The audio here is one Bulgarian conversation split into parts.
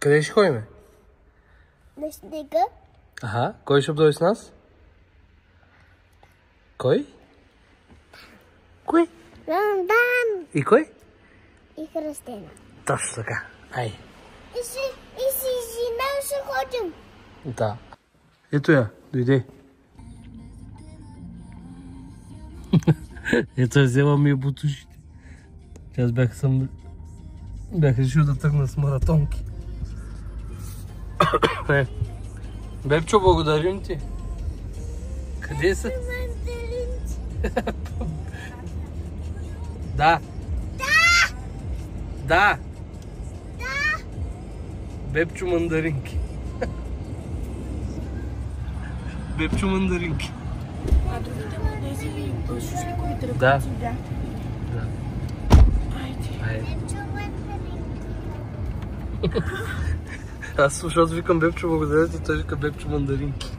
Къде ще ходим? На снега. Аха, кой ще дойде с нас? Кой? Кой? Рандан. И кой? И Христина. Точно така. Ай. И си жена ще ходим. Да. Ето я, дойде. Ето я взела ми бутушите. Аз бях решил да тръгна с маратонки. Бебчо, благодарим ти. Къде са? Да. Да. Бебчо мандаринки. Бебчо мандаринки. А другите му тези шушликовите ръкавици? Да. Да. Айде. Аз защото викам Бебчо благодаря ти, той вика Бебчо мандаринки.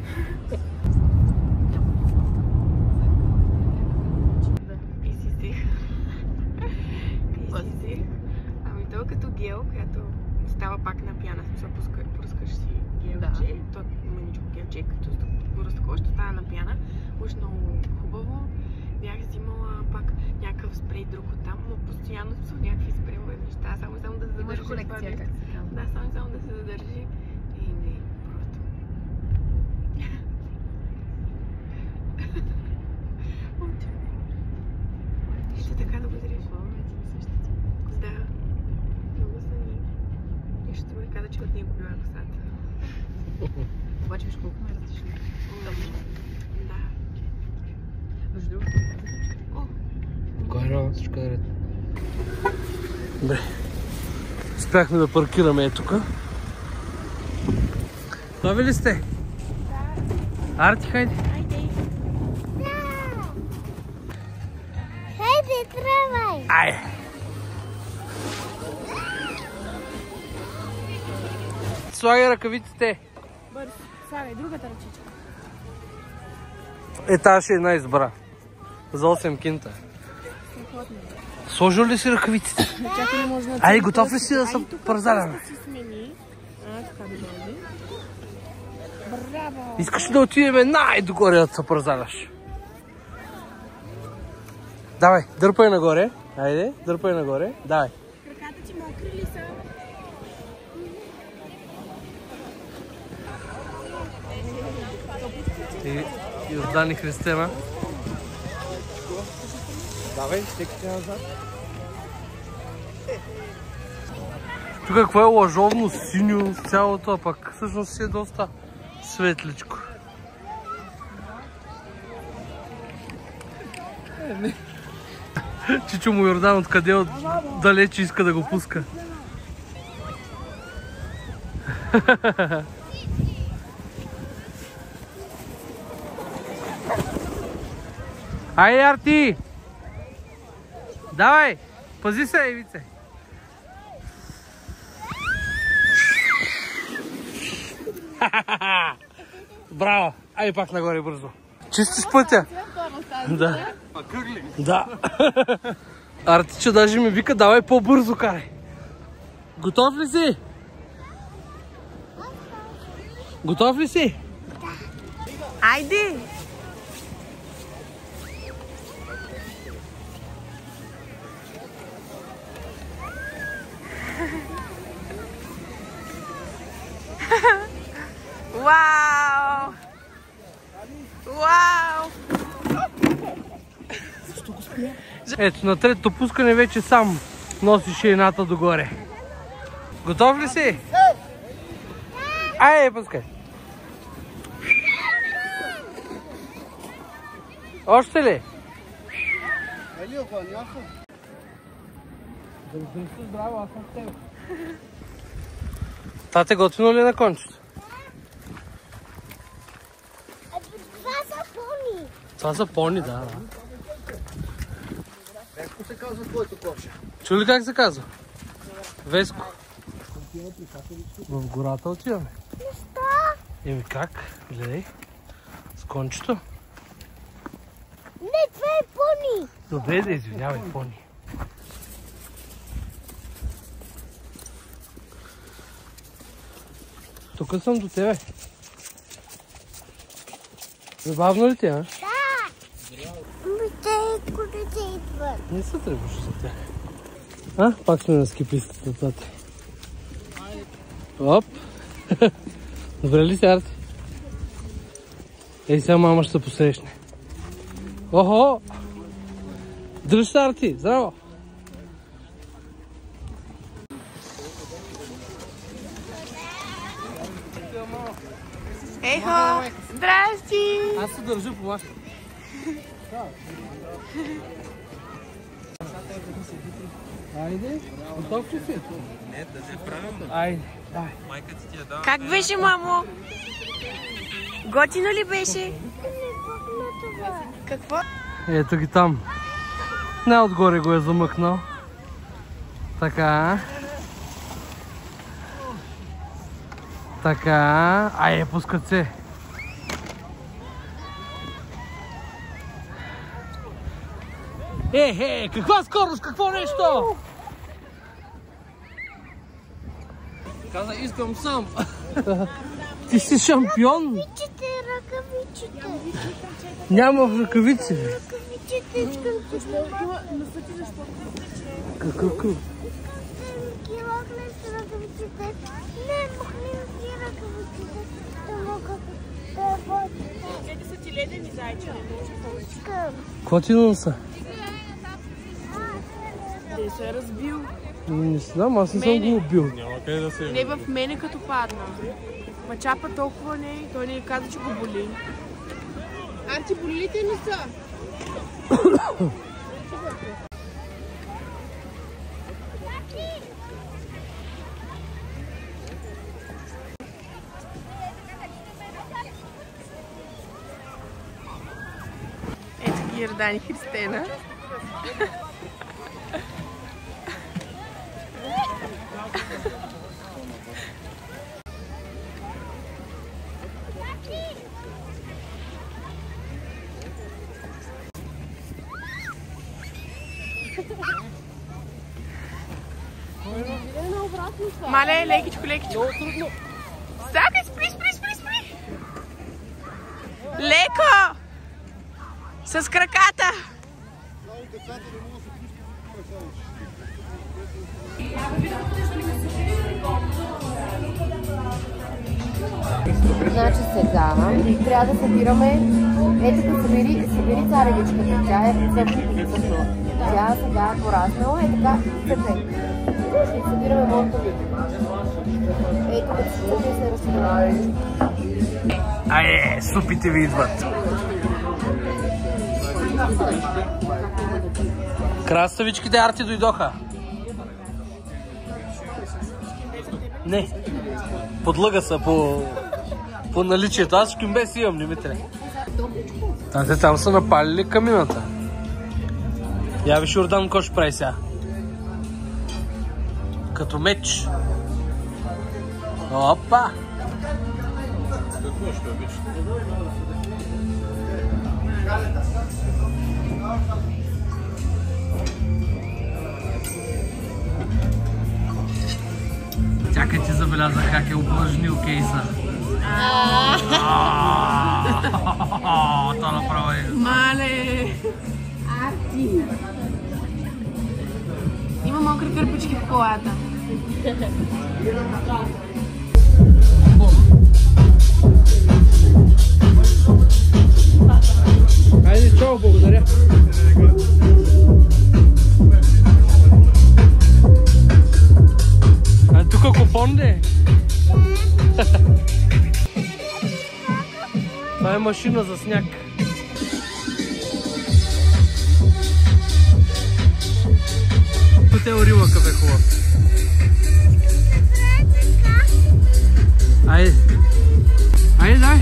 Ами то като гел, която става пак на пяна, смисъл пускаш си гелче, то маничко гелче, като го разтакова, ще става на пяна. Уж много хубаво. Бях взимала пак някакъв спрей друг оттам, но постоянно са някакви спреове неща, само да се задържи. Колекция, как се казва. Да, само да се задържи. И не, просто. Ето така да го дариш. Да. Много са ни. И ще ме каза, че от него била косата. Обаче виж колко ме е различно. Да. Между другото, Горе, всичко е ред. Добре. Спяхме да паркираме тук. Готови ли сте? Да. Арти, хайде. Хайде. Хайде, тръгвай. Ай! Слагай ръкавиците. Бързо. Слагай другата ръчичка. Тази ще е една избра. За 8 кинта. Сложил ли си ръкавиците? Чакай, не може да... Ай, готов ли си да се парзаляме? Си смени. Така да дойде. Браво! Искаш ли да отидем най-догоре да се парзаляш? Давай, дърпай нагоре. Айде, дърпай нагоре. Давай. Краката ти мокри ли са? И Йордан и Христина. Давай, стеките назад. Тук какво е лъжовно, синьо, цялото, а пък всъщност си е доста светличко. Чичо му Йордан откъде далече иска да го пуска. Айде, Арти! Давай! Пази се, Евице! Браво! Айде пак нагоре бързо. Чистиш пътя? Да. Да. Артича даже ми вика, давай по-бързо карай. Готов ли си? Готов ли си? Айде! Вау! Вау! Ето, на третото пускане вече сам носи шейната догоре. Готов ли си? Айде, пускай! Още ли? Браво, аз съм с теб. Тате, готвено ли е на кончето? Това са пони. Това са пони, да. Веско се казва твоето коша. Чу ли как се казва? Веско. В гората отиваме. Защо? Еми как? Гледай. С кончето. Не, това е пони. Добре, да извинявай, пони. тук съм до тебе. Забавно ли ти, а? Да. Те колите идват. Не се тръгваш за тях. А? Пак сме на ски пистата, тати. Оп! Добре ли си, Арти? Ей, сега мама ще се посрещне. Охо! Дръж се, Арти! Здраво! Ейхо! Здрасти! Аз се държа по маска. Айде, готов ли си? Не, да се правилно. Айде, дай. Майка ти я дава. Как беше, мамо? Готино ли беше? Какво? Ето ги там. Най-отгоре го е замъкнал. Така. Така. Ай, пускат се. Каква скорост, какво нещо? Каза, искам сам. Ти си шампион. Ръкавичите, ръкавичите. Няма ръкавици. Ръкавичите искам да снимам. Какъв кръг? Килограм с ръкавиците. Не, махни си ръкавиците. Да мога да бъде. Те са ти ледени зайче, не може повече. Искам. Какво ти носа? Те се е разбил. Не знам, аз не съм го убил. Няма къде да се... Не в мене като падна. Ма чапа толкова не, той не каза, че го боли. Арти, боли ли те не са? Ето ги Йордан и Христена. Мале, лекичко, лекичко. Сакай, спри. Леко! С краката! Значи сега трябва да събираме, ето като събери царевичката, тя е също. Тя сега е пораснала, е така цъпе. И събираме моркови. Ето като се цъпе се разпределя. Супите ви идват. Краставичките Арти дойдоха. Не. Подлъга са по наличието. Аз шкюмбе си имам, не ми трябва. А те там са напалили камината. Я виж Йордан какво ще прави сега. Като меч. Опа! Какво ще обичате? Чакай, ти забелязах как е упражнил кейса. Това направо е. Мале! Арти! Има мокри кърпички в колата. Хайде, чао, благодаря. А тук купон ли е? Това е машина за сняг. Тут е орила къв е хубав. Айде. Айде, дай.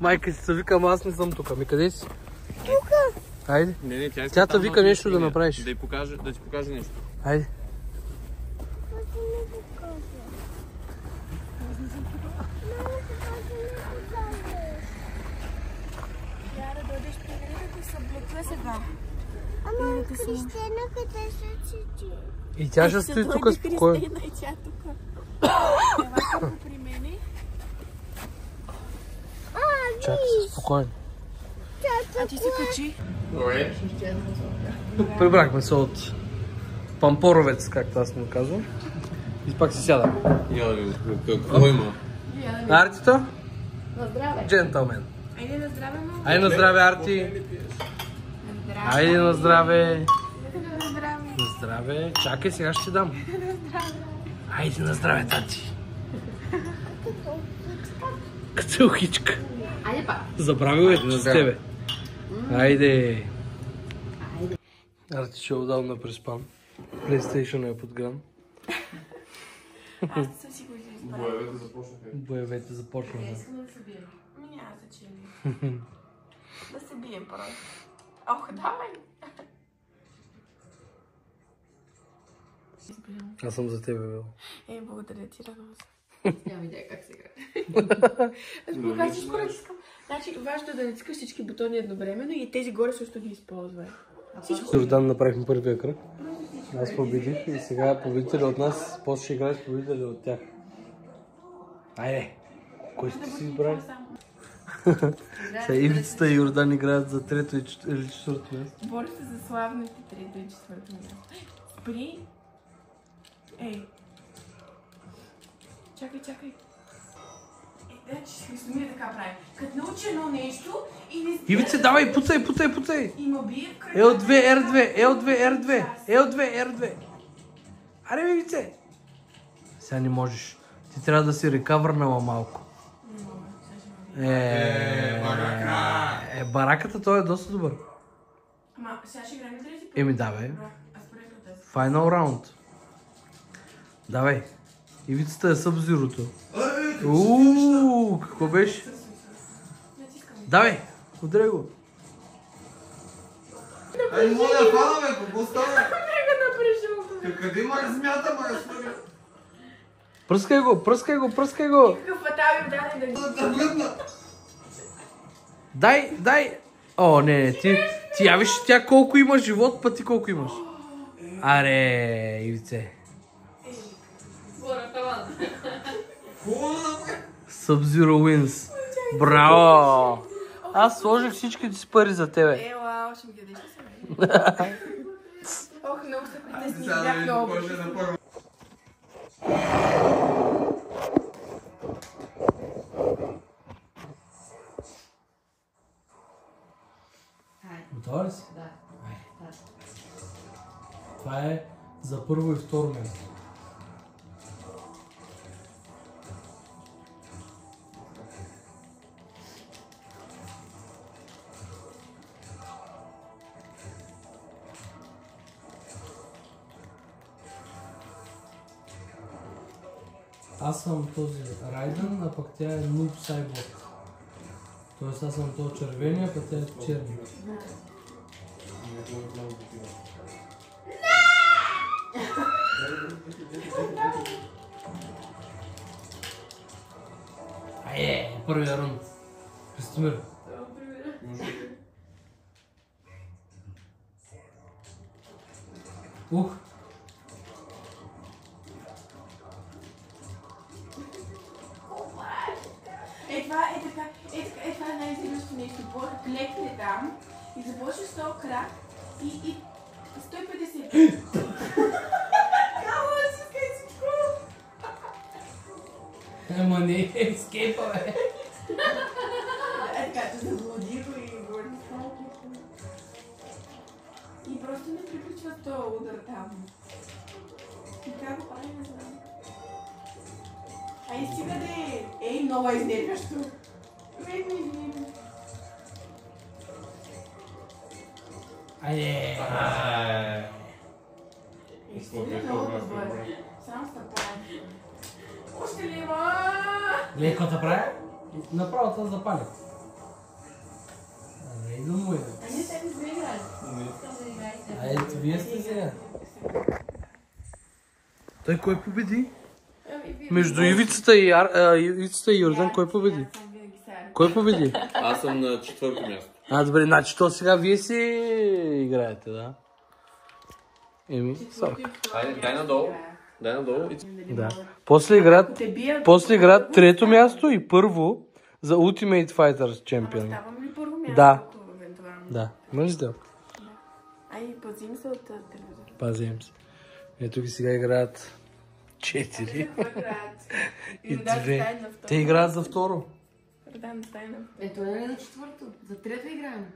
Майка си се вика, ама аз не съм тук. Ами къде си? Тука. Айде. Не, Тя те вика нещо да направиш. Да ти покаже нещо. Айде. Ама Кристина къде се седи? И тя ще стои тук спокойно. Кристина и тя тук. Ела при мене. Чакай се спокойно. А ти се качи. Прибрахме се от Пампоровец, както аз му казвам. И пак си сядаме. Какво има? Артито? На здраве. Джентълмен. Айде на здраве, мама. Айде на здраве, Арти. Айде на здраве. На здраве. Чакай, сега ще ти дам. Айде на здраве, тати. Кацелхичка. Айде пак. Забравил е с тебе. Айде. Арти ще отдавна преспам. PlayStation е подгран. Аз съм си го изправила. Боевете започнаха. Няма значение. Да се бием просто. Ох, давай. Аз съм за тебе, Вил. Благодаря ти, радвам се. Няма идея как се играе. Аз покажа всичко, което искам. Значи, важно е да натискаш всички бутони едновременно и тези горе също ги използвай. С Йордан направихме първия кръг. Аз победих и сега победители от нас, после ще играеш победители от тях. Айде! Кой ще си избрали? Сега Ивицата и Йордан играят за трето или четвърто място. Боря се за славните трето и четвърто място. Спри. Ей. Чакай. Значи ще ми сумира така прави. Като научи едно нещо и не... Ивице, давай, пуцай! И ме бие в кръга. L2, R2. Аре, Ивице! Сега не можеш. Ти трябва да си рекавърнала малко. Бараката, той е доста добър. Ама сега ще играем дали си? Еми, давай. Аз порекал тези. Final round. Давай. Ивицата е Събзирото. Какво беше? Давай, удряй го. Ай, мога да фана, бе, какво става? Къде ма размята, ма размята? Пръскай го. Какъв фатал им даде да ги... Дай. О, не, ти я виж тя колко има живот, пъти колко имаш. Аре, Ивице. Sub-Zero wins. Браво! Аз сложих всичките си пари за тебе. Ела, ще ми ги дадеш ли се? Ох, много се притесни. Бях много. Готова ли си? Да. Това е за първо и второ място. Аз съм този Райден, а пък тя е Noob Cyborg. Тоест аз съм този червения, пък тя е черния. Айде, първия рунд. Христомир. Ух! Това е най-интересното нещо. Бога клекне там и започне с този крак и 150. Кало да си скай всичко! Ама не е ескейпа, бе. Така, че заблуди го и го говори с малко. И просто не приключва с този удар там. И как го прави, не знам. Ай, стига де! Ей, много изнервящо. Айде! Само стъпай. Още ли има? Леко да прави? Направо това запали. Рейно му е. А ние сега сме играли. Ето, вие сте сега. Той кой победи? Между Ивицата и Йордан, кой победи? Кой победи? Аз съм на четвърто място. Добре, значи то сега вие си играете, да? Еми, сорок. Айде, дай надолу. Да. После играят трето място и първо за Ultimate Fighters Champion. Ставам ли първо място? Да. Евентуално. Да, има ли сделка? Ай, пазим се от телевизора. Пазим се. Ето ги сега играят 4 и 2. Те играят за второ. Радан, стай на... Ето е на четвърто. За трето играем.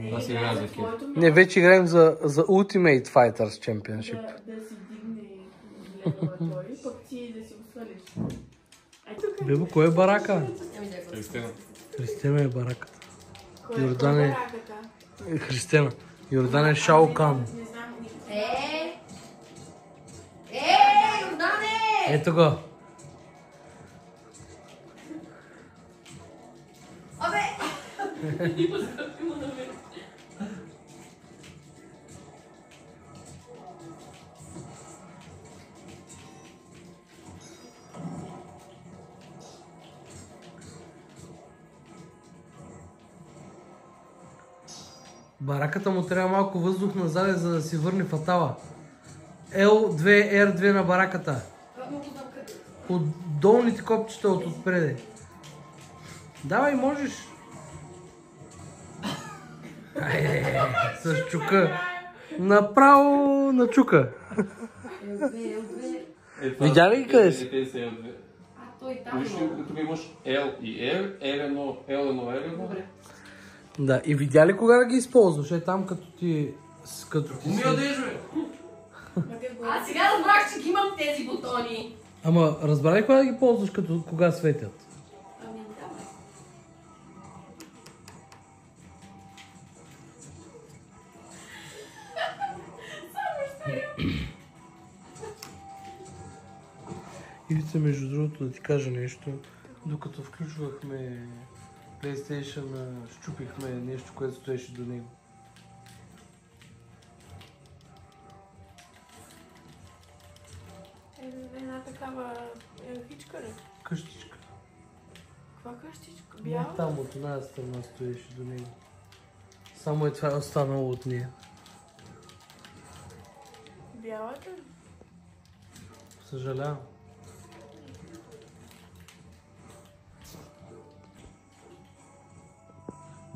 Това си игра за ким. Не, вече играем за Ultimate Fighters Championship. Да си дигне левела той, пък ти да си го свалиш. Ай, тук Бебо, кой е барака? Кристина. Христина е бараката. кой Йордан е... бараката? Христина. Йордан е Шао Кан. Не знам никакво. Йордане! Ето го. Бараката му трябва малко въздух назад, за да си върне фатала. L2, R2 на бараката. От долните копчета от отпреде. Давай, можеш. Айде, с чука. Направо на чука. Видя ли къде си? Той там. Тук имаш L и R, L1, R1. Да, и видя ли кога да ги използваш? Е там като ти... Аз сега разбрах, че ги имам тези бутони. Ама разбра ли кога да ги ползваш, като кога светят? Ами давай. Ивица, между другото, да ти кажа нещо. Докато включвахме PlayStation, щупихме нещо, което стоеше до него. Една такава хичка ли? Къщичка. Каква къщичка? Не, Бяла? там от една страна стоеше до него. Само е това останало от нея. Бялата? Съжалявам.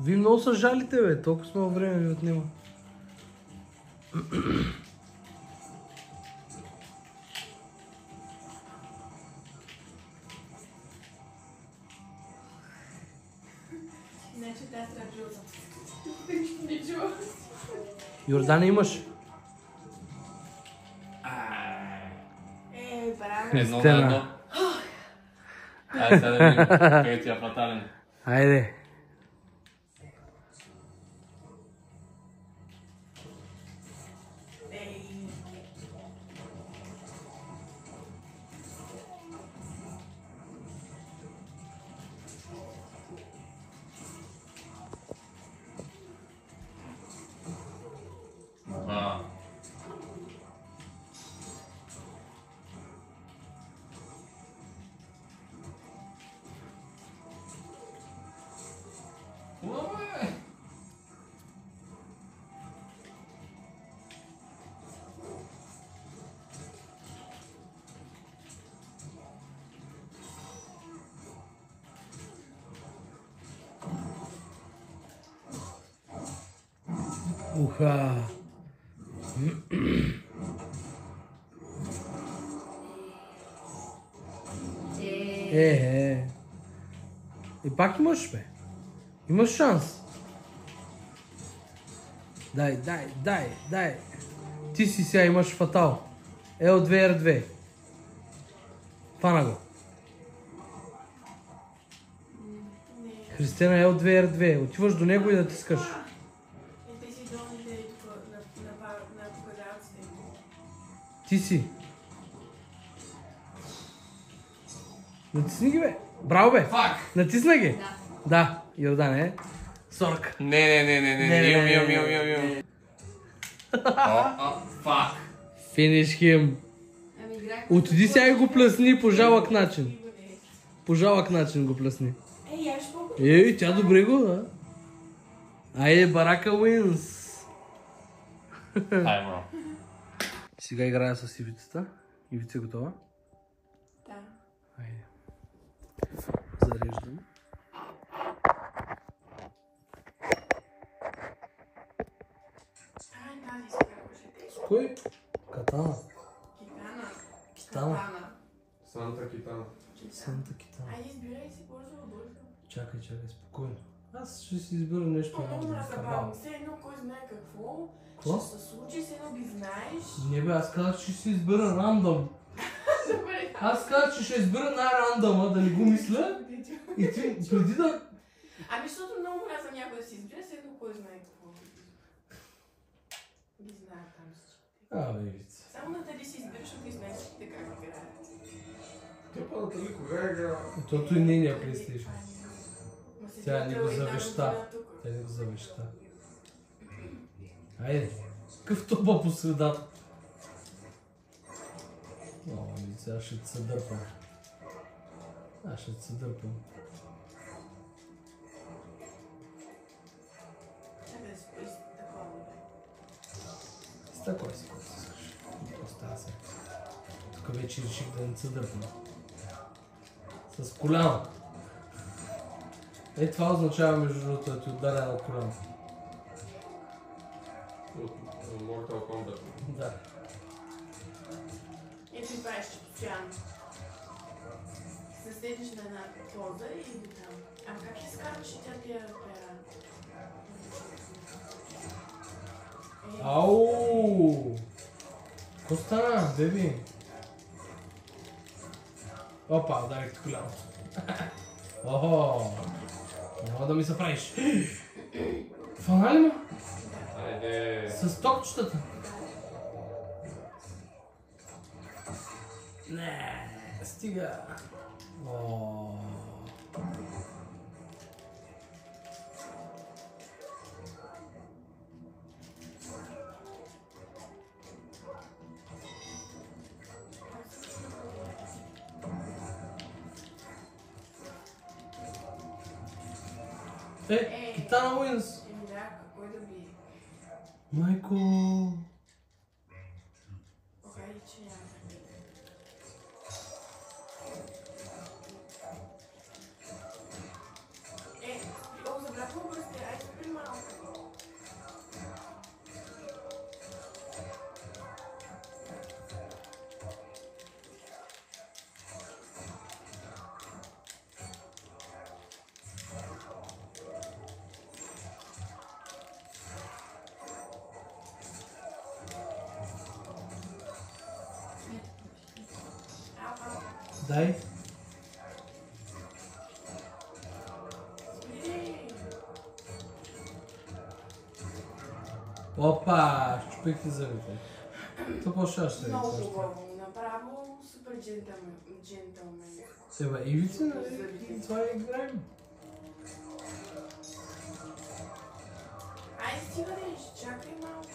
Вие много са жалите, бе. Толкова с много време ви отнема. Не, че тя трябва да жълта. Не чува. Йордане имаш? Браво. Едно на едно. Айде сега да видим къде ти е фатален. Айде. Уха. И пак имаш, бе. Имаш шанс. Дай. Ти си сега имаш фатал. L2, R2. Фана го. Христина L2, R2. Отиваш до него и да тискаш. Те си долните на показалците. Ти си. Натисни ги, бе. Браво, бе. Фак! Натисна ги. Да, Йордан е. Сорок. Не. Фак! Finish him. Отиди сега и го плесни по жалък начин. По жалък начин го плесни. Я ще Ей, тя добре го, да? Айде, Барака Уинс! Ай, бро. Сега играя с Ивицата. Ивица е готова? Да. Айде. Зареждам. Ай, тази сега С кой? Катана. Китана. Санта Китана. Санта Китана. Айде, избирай си бързо. Чакай, спокойно. Аз ще си избера нещо. Много Кабал. забавно. Все едно кой знае какво. Какво? Ще се случи, все едно ги знаеш. Не бе, аз казах, че ще си избера рандом. Добре. Аз казах, че ще избера най-рандома, да не го мисля. И ти преди да... Ами, защото много мраза някой да си избира, все едно кой знае какво. Ги знае там всички. Бе, Ивица. Само Натали си избираш, защото ги знаеш всичките как играят. Тя Натали кога игра? Тото и нейния PlayStation. Ма си Тя ни го приятел една завеща. година тук. Тя не го завеща. Айде, къв топа по средата. О, Ивица, аз ще те се дърпам. Аз ще те се дърпам. Чакай да си поиси такова. Стакой си, който искаш. Просто аз е. Тук вече реших да не се дърпам. С коляно. Това означава между другото да ти ударя на коляно. От Mortal Kombat. Да. И ти правиш постоянно. Се седиш на една поза и до там. А как изкарваш и тя пия пера? Ау! Какво стана, беби? Опа, ударих коляното. Охо! Няма да ми се правиш. Фана ли ма? Айде. С токчетата. Не, стига. О. Китана Уинс. Еми да, кой да би? Майко. Окей, че няма. Забрах му бръсти, айде спри малко. Дай. Опа, щупих ти зъбите. То по-ще ще е. Много хубаво, направо супер джентълмен. Еба, Ивица, нали? Това играем. Айде стига да изчакай малко.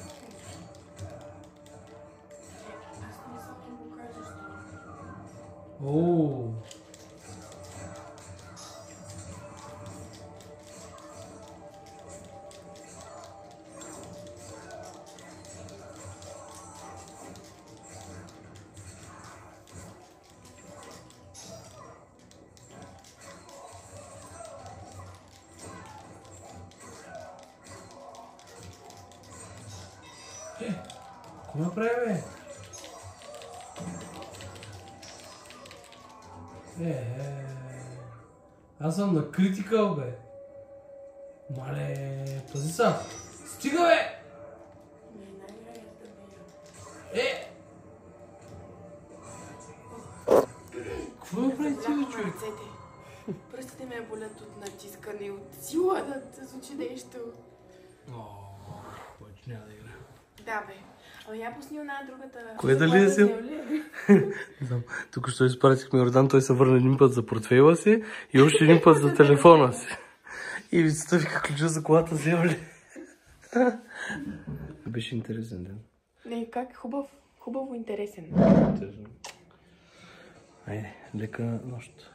Аз не съм ти го кажа, що. Ооо. Какво направи, бе? Аз съм на критикал, бе. Мале, пази са. Стига, бе! Какво направи ти, бе, човек? Пръстите ме болят от натискане и от сила да звучи нещо. Повече няма да игра. Да, бе. Ама я пусни една другата... Кое дали е сил? Не знам. Тук що изпратихме Йордан, той се върна един път за портфейла си и още един път за телефона си. И вицата вика ключа за колата взема ли? Беше интересен ден. Не, как? Хубаво интересен. Айде, лека нощ.